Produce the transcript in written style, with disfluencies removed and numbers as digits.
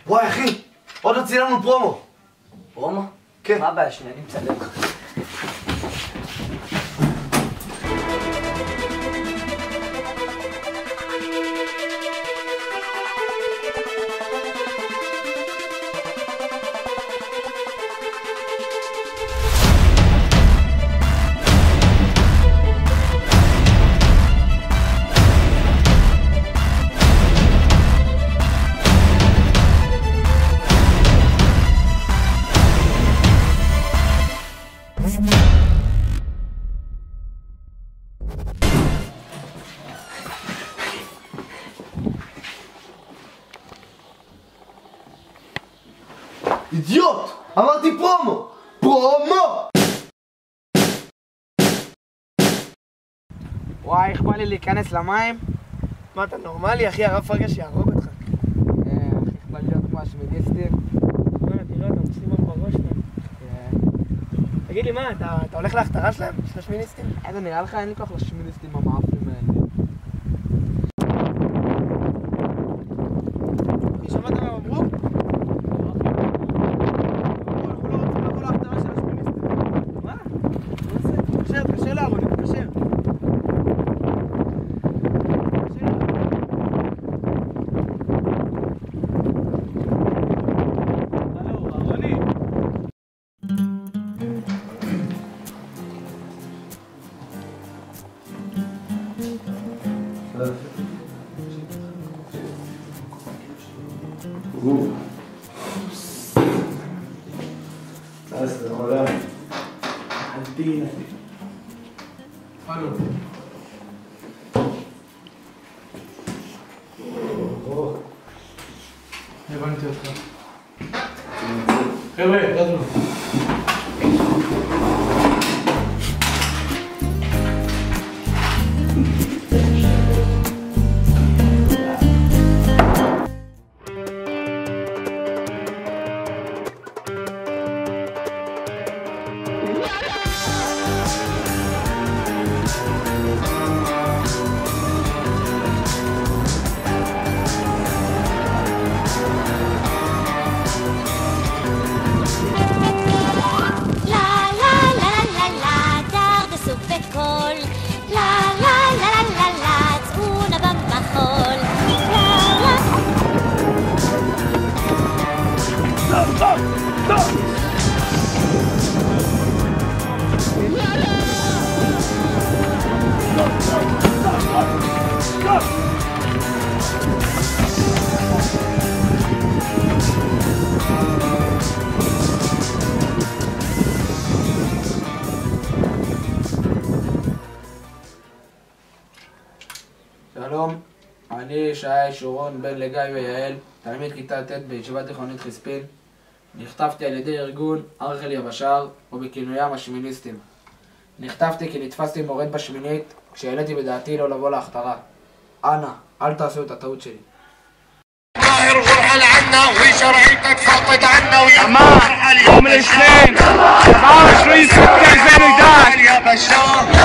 וואי אחי, עוד הוציא לנו פרומו. פרומו? כן. מה הבעיה? שנייה, אני מצלם לך. אידיוט! אמרתי פרומו! פרומו! וואי, איך בא לי להיכנס למים? מה, אתה נורמלי, אחי? הרב פרגש יהרוג אותך. איך בא לי להיות כמו השמיניסטים? תראה, אתה עושים מה בראש שלהם. תגיד לי, מה, אתה הולך להכתרה שלהם? של השמיניסטים? איזה נראה לך? אין לי כוח לשמיניסטים המאפים האלה. שמעת מה הם אמרו? תתקשר לארון, תתקשר. הלו, ארוני. הלו. הבנתי אותך. חבר'ה, תעזרו. שלום, אני שי שורון בן לגיא ויעל, תלמיד כיתה ט' בישיבה תיכונית חספין. נכתבתי על ידי ארגון ארחל יבשר, או בכינויים השמיניסטים. נכתבתי כי נתפסתי מורד בשמינית כשהעליתי בדעתי לא לבוא להכתרה. אנא, אל תעשו את הטעות שלי. يوم الاثنين 27 6 2011